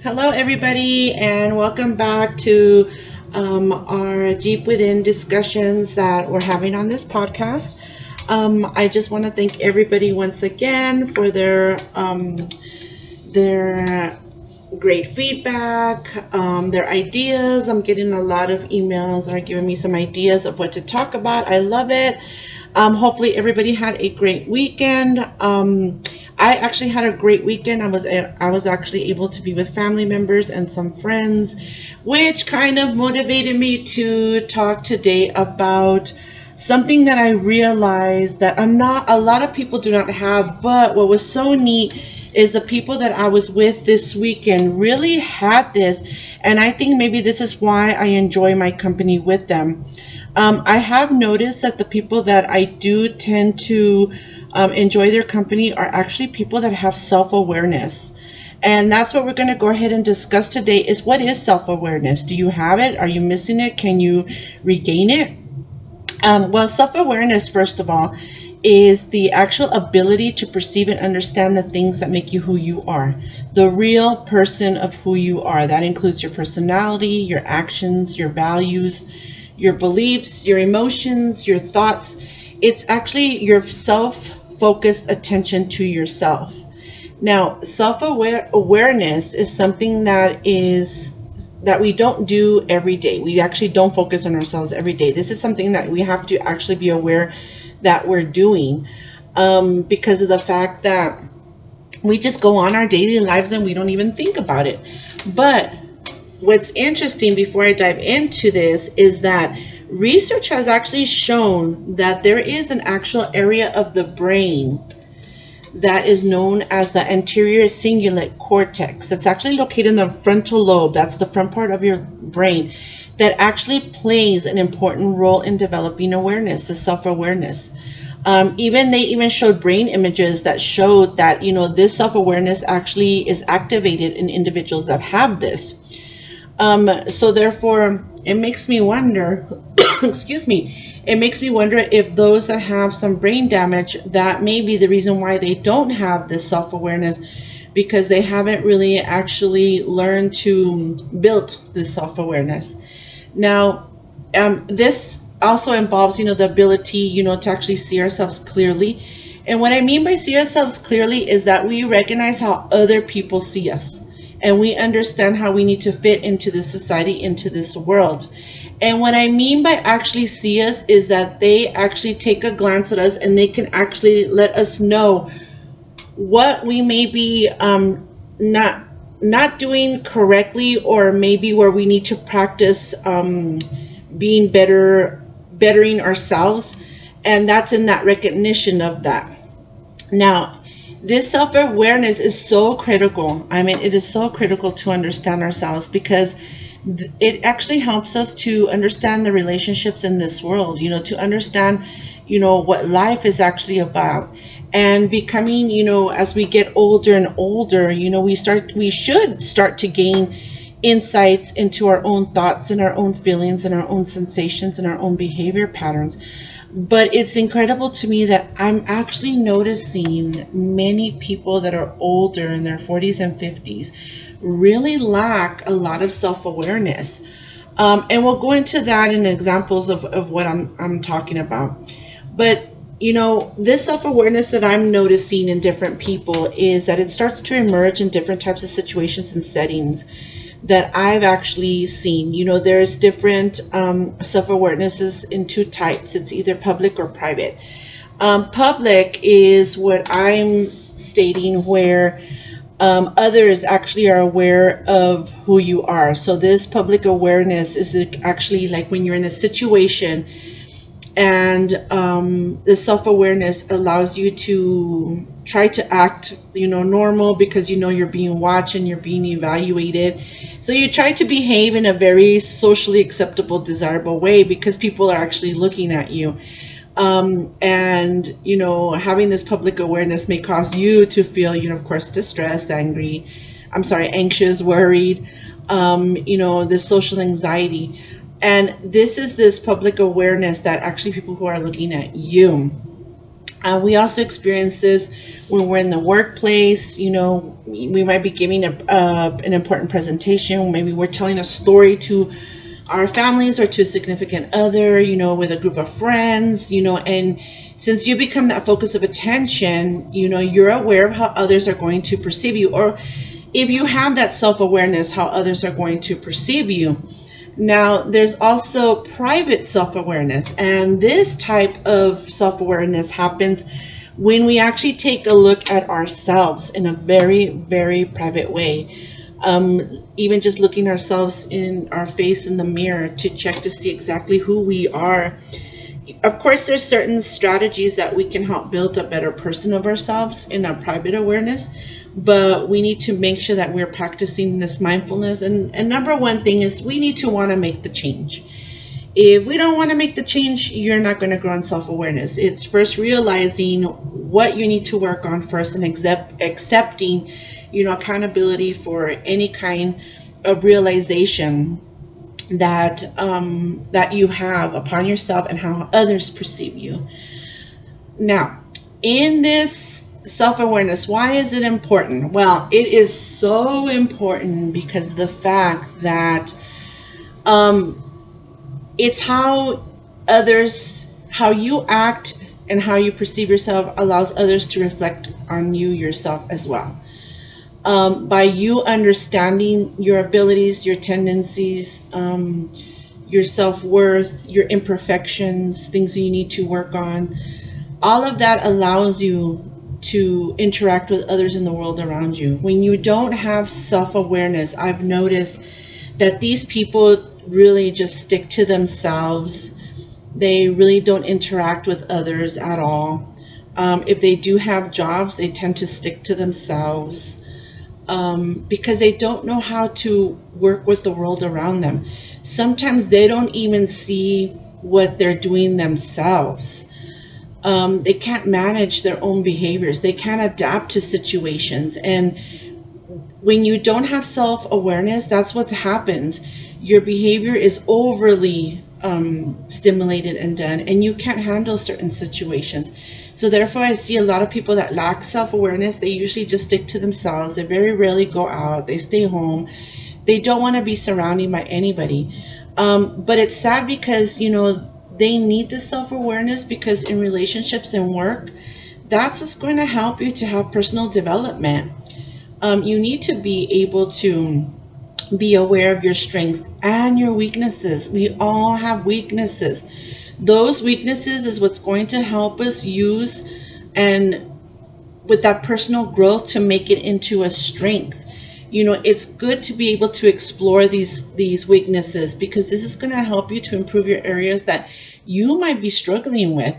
Hello, everybody, and welcome back to our Deep Within discussions that we're having on this podcast. I just want to thank everybody once again for their great feedback, their ideas. I'm getting a lot of emails that are giving me some ideas of what to talk about. I love it. Hopefully everybody had a great weekend. I actually had a great weekend. I was actually able to be with family members and some friends, which kind of motivated me to talk today about something that I realized that a lot of people do not have. But what was so neat is the people that I was with this weekend really had this, and I think maybe this is why I enjoy my company with them. I have noticed that the people that I do tend to enjoy their company are actually people that have self-awareness. And that's what we're going to go ahead and discuss today is what is self-awareness? Do you have it? Are you missing it? Can you regain it? Well, self-awareness, first of all, is the actual ability to perceive and understand the things that make you who you are, the real person of who you are. That includes your personality, your actions, your values, your beliefs, your emotions, your thoughts. It's actually your self-focused attention to yourself. Now, self-awareness is something that we don't do every day. We actually don't focus on ourselves every day. This is something that we have to actually be aware that we're doing, because of the fact that we just go on our daily lives and we don't even think about it. But what's interesting before I dive into this is that research has actually shown that there is an actual area of the brain that is known as the anterior cingulate cortex. That's actually located in the frontal lobe. That's the front part of your brain that actually plays an important role in developing awareness, the self-awareness. They even showed brain images that showed that this self-awareness actually is activated in individuals that have this. So therefore, it makes me wonder, excuse me, it makes me wonder if those that have some brain damage, that may be the reason why they don't have this self-awareness, because they haven't really actually learned to build this self-awareness. Now, this also involves, the ability, to actually see ourselves clearly. And what I mean by see ourselves clearly is that we recognize how other people see us, and we understand how we need to fit into this society, into this world. And what I mean by actually see us is that they actually take a glance at us and they can actually let us know what we may be not not doing correctly, or maybe where we need to practice being bettering ourselves. And that's in that recognition of that. Now, this self-awareness is so critical. I mean, it is so critical to understand ourselves, because it actually helps us to understand the relationships in this world, to understand, what life is actually about. And becoming, as we get older and older, we should start to gain insights into our own thoughts and our own feelings and our own sensations and our own behavior patterns. But it's incredible to me that I'm actually noticing many people that are older, in their 40s and 50s, really lack a lot of self-awareness. And we'll go into that in examples of what I'm talking about. But this self-awareness that I'm noticing in different people is that it starts to emerge in different types of situations and settings that I've actually seen. There's different self-awarenesses in two types. It's either public or private. Public is what I'm stating, where others actually are aware of who you are. So this public awareness is actually like when you're in a situation, and the self-awareness allows you to try to act normal, because you're being watched and you're being evaluated. So you try to behave in a very socially acceptable, desirable way, because people are actually looking at you. And having this public awareness may cause you to feel, of course, distressed, anxious, worried, this social anxiety. And this is this public awareness that actually people who are looking at you. We also experience this when we're in the workplace. We might be giving an important presentation. Maybe we're telling a story to our families or to a significant other, with a group of friends, and since you become that focus of attention, you're aware of how others are going to perceive you, or if you have that self-awareness, how others are going to perceive you. Now, there's also private self-awareness, and this type of self-awareness happens when we actually take a look at ourselves in a very, very private way. Even just looking ourselves in our face in the mirror to check to see exactly who we are. Of course, there's certain strategies that we can help build a better person of ourselves in our private awareness, but we need to make sure that we're practicing this mindfulness. And number one thing is we need to want to make the change. If we don't want to make the change, you're not going to grow in self-awareness. It's first realizing what you need to work on first, and accepting, accountability for any kind of realization that you have upon yourself and how others perceive you. Now, in this self-awareness, why is it important? Well, it is so important because the fact that it's how you act and how you perceive yourself allows others to reflect on you yourself as well. By you understanding your abilities, your tendencies, your self-worth, your imperfections, things that you need to work on, all of that allows you to interact with others in the world around you. When you don't have self-awareness, I've noticed that these people really just stick to themselves. They really don't interact with others at all. If they do have jobs, they tend to stick to themselves. Because they don't know how to work with the world around them. Sometimes they don't even see what they're doing themselves. They can't manage their own behaviors. They can't adapt to situations. And when you don't have self-awareness, that's what happens. Your behavior is overly stimulated and done, and you can't handle certain situations. So therefore, I see a lot of people that lack self-awareness. They usually just stick to themselves. They very rarely go out. They stay home. They don't want to be surrounded by anybody. But it's sad because, they need the self-awareness, because in relationships and work, that's what's going to help you to have personal development. You need to be able to be aware of your strengths and your weaknesses. We all have weaknesses. Those weaknesses is what's going to help us use and with that personal growth to make it into a strength. It's good to be able to explore these weaknesses, because this is going to help you to improve your areas that you might be struggling with.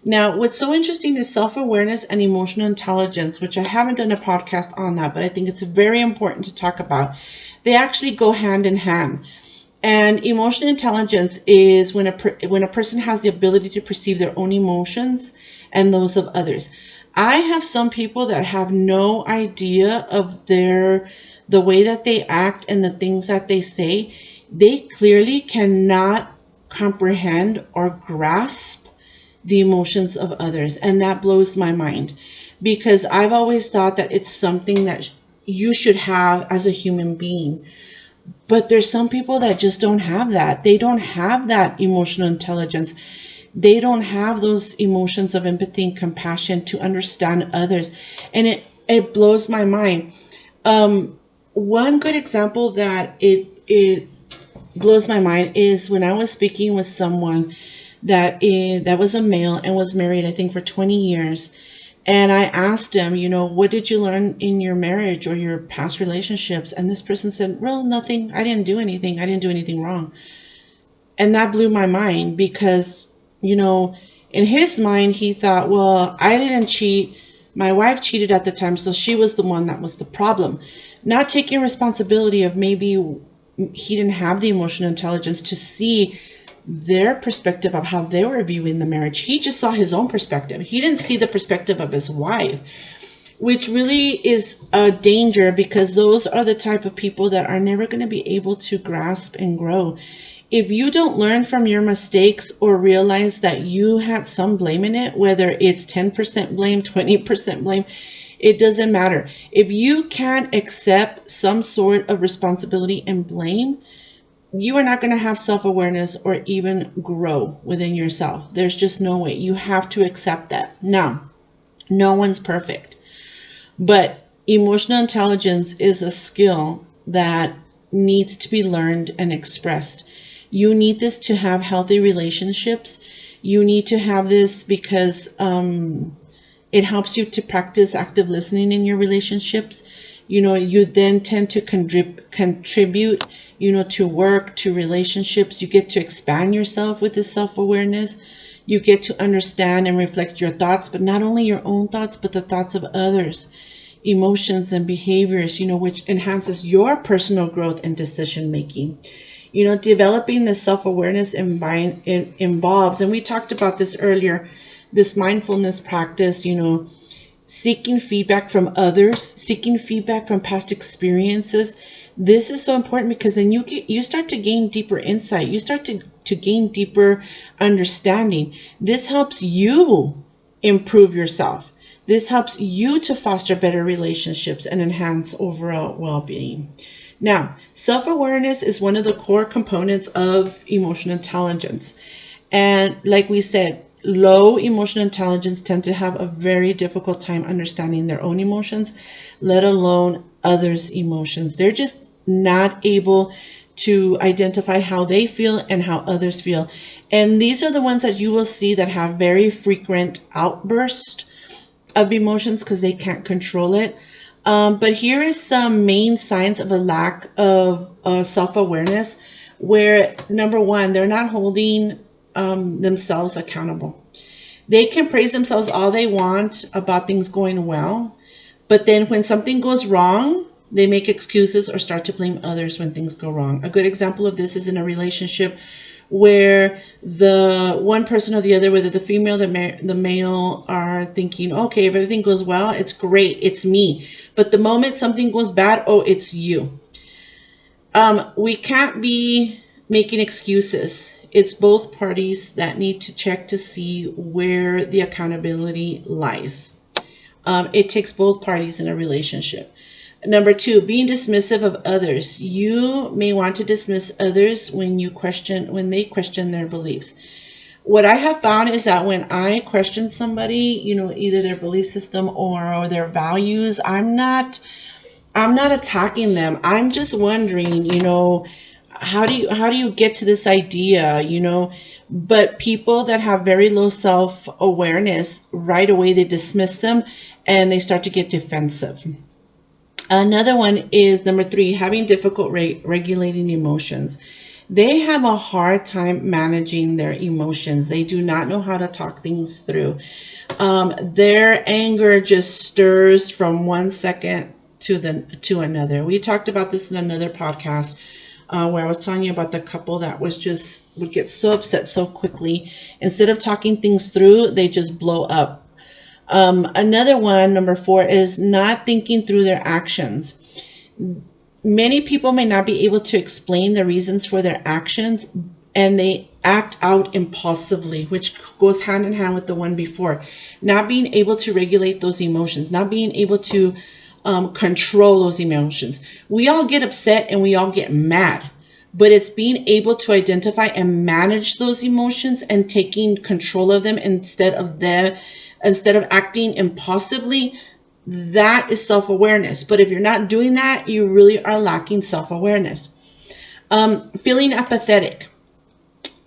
Now, what's so interesting is self-awareness and emotional intelligence, which I haven't done a podcast on that, but I think it's very important to talk about. They actually go hand in hand. And emotional intelligence is when a person has the ability to perceive their own emotions and those of others. I have some people that have no idea of the way that they act and the things that they say. They clearly cannot comprehend or grasp the emotions of others, and that blows my mind, because I've always thought that it's something that you should have as a human being. But there's some people that just don't have that. They don't have that emotional intelligence. They don't have those emotions of empathy and compassion to understand others. And it blows my mind. One good example that it blows my mind is when I was speaking with someone that was a male and was married, I think, for 20 years. And I asked him, what did you learn in your marriage or your past relationships? And this person said, well, nothing. I didn't do anything. I didn't do anything wrong. And that blew my mind, because, in his mind, he thought, well, I didn't cheat. My wife cheated at the time, so she was the one that was the problem. Not taking responsibility of maybe he didn't have the emotional intelligence to see their perspective of how they were viewing the marriage. He just saw his own perspective. He didn't see the perspective of his wife, which really is a danger, because those are the type of people that are never going to be able to grasp and grow. If you don't learn from your mistakes or realize that you had some blame in it, whether it's 10% blame, 20% blame, it doesn't matter. If you can't accept some sort of responsibility and blame, you are not going to have self-awareness or even grow within yourself. There's just no way. You have to accept that. Now, no one's perfect, but emotional intelligence is a skill that needs to be learned and expressed. You need this to have healthy relationships. You need to have this because it helps you to practice active listening in your relationships. You then tend to contribute, to work, to relationships. You get to expand yourself with this self-awareness. You get to understand and reflect your thoughts, but not only your own thoughts, but the thoughts of others, emotions and behaviors, which enhances your personal growth and decision making. Developing the self-awareness involves, and we talked about this earlier, this mindfulness practice, seeking feedback from others, seeking feedback from past experiences. This is so important because then you start to gain deeper insight. You start to gain deeper understanding. This helps you improve yourself. This helps you to foster better relationships and enhance overall well-being. Now, self-awareness is one of the core components of emotional intelligence. And like we said, low emotional intelligence tend to have a very difficult time understanding their own emotions, let alone others' emotions. They're just not able to identify how they feel and how others feel. And these are the ones that you will see that have very frequent outbursts of emotions because they can't control it. But here is some main signs of a lack of self-awareness, where number one, they're not holding themselves accountable. They can praise themselves all they want about things going well, but then when something goes wrong, they make excuses or start to blame others when things go wrong. A good example of this is in a relationship where the one person or the other, whether the female or the male, are thinking, okay, if everything goes well, it's great, it's me. But the moment something goes bad, oh, it's you. We can't be making excuses. It's both parties that need to check to see where the accountability lies. It takes both parties in a relationship. Number two, being dismissive of others. You may want to dismiss others when they question their beliefs. What I have found is that when I question somebody, either their belief system or their values, I'm not attacking them. I'm just wondering, how do you get to this idea, But people that have very low self-awareness, right away they dismiss them and they start to get defensive. Another one is number three, having difficult regulating emotions. They have a hard time managing their emotions. They do not know how to talk things through. Their anger just stirs from one second to another. We talked about this in another podcast where I was telling you about the couple that would get so upset so quickly. Instead of talking things through, they just blow up. Another one, number four, is not thinking through their actions. Many people may not be able to explain the reasons for their actions, and they act out impulsively, which goes hand in hand with the one before. Not being able to regulate those emotions, not being able to control those emotions. We all get upset and we all get mad, but it's being able to identify and manage those emotions and taking control of them instead of acting impulsively. That is self-awareness. But if you're not doing that, you really are lacking self-awareness. Feeling apathetic.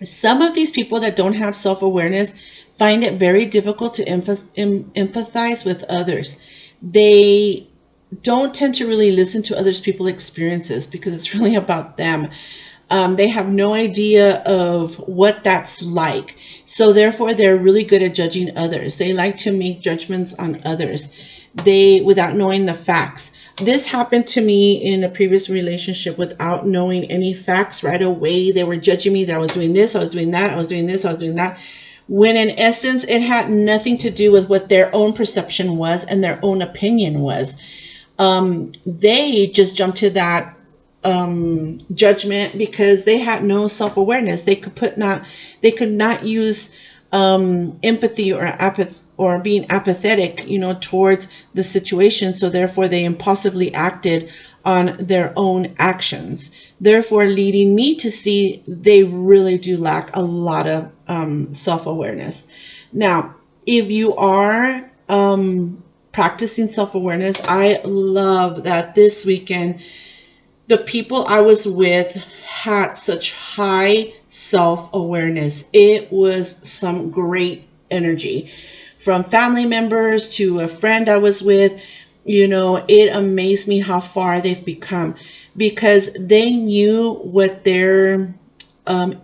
Some of these people that don't have self-awareness find it very difficult to empathize with others. They don't tend to really listen to others people's experiences because it's really about them. They have no idea of what that's like. So therefore, they're really good at judging others. They like to make judgments on others without knowing the facts. This happened to me in a previous relationship without knowing any facts right away. They were judging me that I was doing this, I was doing that, I was doing this, I was doing that. When in essence, it had nothing to do with what their own perception was and their own opinion was. They just jumped to that judgment because they had no self-awareness. They could not use empathy or being apathetic, towards the situation. So therefore, they impulsively acted on their own actions. Therefore, leading me to see they really do lack a lot of self-awareness. Now, if you are practicing self-awareness, I love that this weekend the people I was with had such high self-awareness. It was some great energy from family members to a friend I was with. It amazed me how far they've become because they knew what their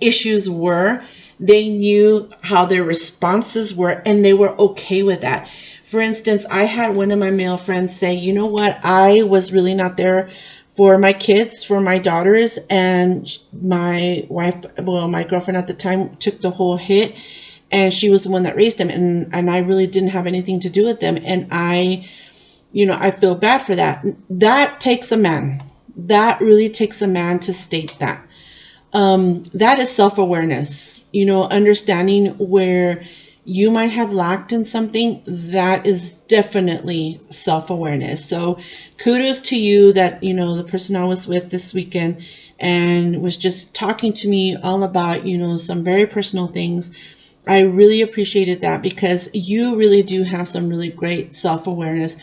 issues were. They knew how their responses were, and they were okay with that. For instance, I had one of my male friends say, you know what, I was really not there for my kids, for my daughters, and my wife, well, my girlfriend at the time, took the whole hit, and she was the one that raised them, and I really didn't have anything to do with them, and I feel bad for that. That takes a man. That really takes a man to state that. That is self-awareness, understanding where you might have lacked in something. That is definitely self-awareness. So kudos to you that, the person I was with this weekend and was just talking to me all about, some very personal things. I really appreciated that because you really do have some really great self-awareness.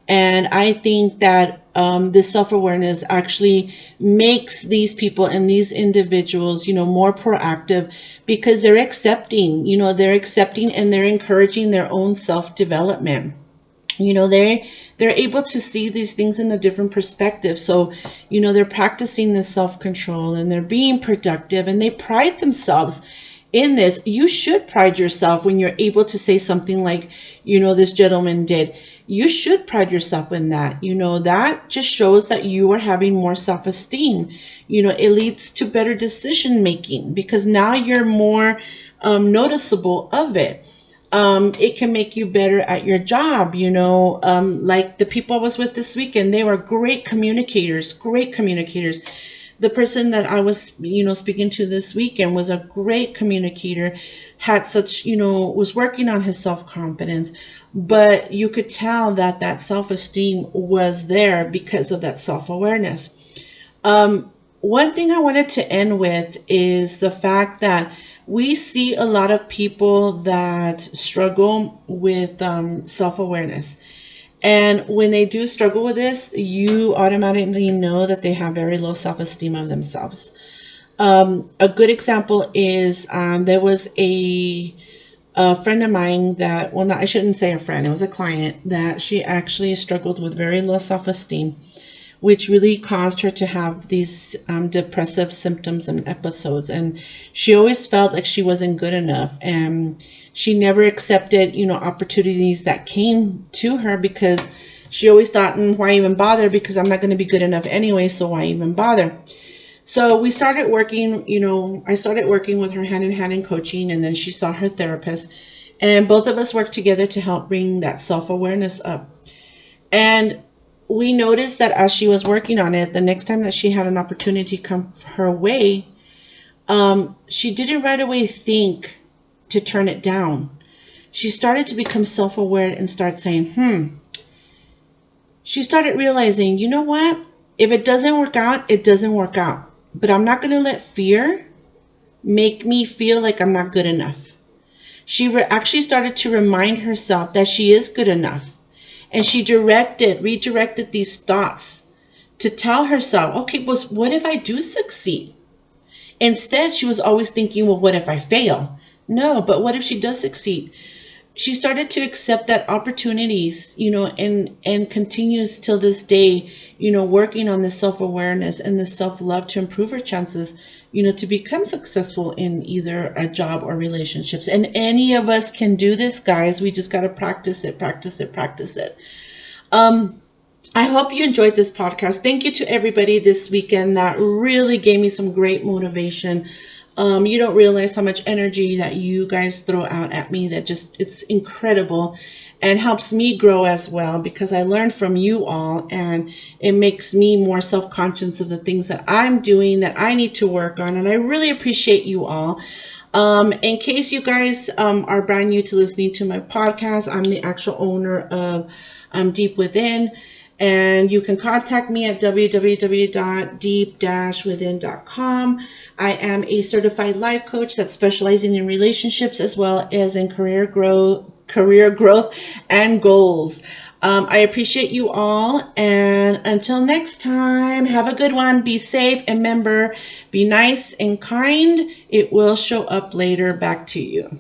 And I think that this self-awareness actually makes these people and these individuals, more proactive because they're accepting, and they're encouraging their own self-development. They're able to see these things in a different perspective. So, they're practicing this self-control and they're being productive and they pride themselves in this. You should pride yourself when you're able to say something like, this gentleman did. You should pride yourself in that. That just shows that you are having more self-esteem. It leads to better decision making because now you're more noticeable of it. It can make you better at your job. Like the people I was with this weekend, they were great communicators. The person that I was, speaking to this weekend was a great communicator, had such, was working on his self-confidence, but you could tell that that self-esteem was there because of that self-awareness. One thing I wanted to end with is the fact that we see a lot of people that struggle with self-awareness. And when they do struggle with this, you automatically know that they have very low self-esteem of themselves. A good example is there was a friend of mine that, well, I shouldn't say a friend, it was a client that she actually struggled with very low self-esteem, which really caused her to have these depressive symptoms and episodes. And she always felt like she wasn't good enough. And she never accepted, opportunities that came to her because she always thought, why even bother? Because I'm not going to be good enough anyway, so why even bother? So we started working, I started working with her hand in hand in coaching, and then she saw her therapist. And both of us worked together to help bring that self-awareness up. And we noticed that as she was working on it, the next time that she had an opportunity come her way, she didn't right away think to turn it down. She started to become self-aware and start saying, She started realizing, you know what? If it doesn't work out, it doesn't work out. But I'm not going to let fear make me feel like I'm not good enough. She actually started to remind herself that she is good enough. And she redirected these thoughts to tell herself, okay, well, what if I do succeed? Instead, she was always thinking, well, what if I fail? No, but what if she does succeed? She started to accept that opportunities, and continues till this day, working on this self-awareness and this self-love to improve her chances, to become successful in either a job or relationships. And any of us can do this, guys. We just got to practice it. I hope you enjoyed this podcast. Thank you to everybody this weekend that really gave me some great motivation. You don't realize how much energy that you guys throw out at me. That just, it's incredible. and helps me grow as well, because I learn from you all, and it makes me more self-conscious of the things that I'm doing that I need to work on. And I really appreciate you all. In case you guys are brand new to listening to my podcast, I'm the actual owner of Deep Within, and you can contact me at www.deep-within.com. I am a certified life coach that's specializing in relationships as well as in career growth and goals. I appreciate you all, and until next time, have a good one. Be safe, and remember, be nice and kind. It will show up later back to you.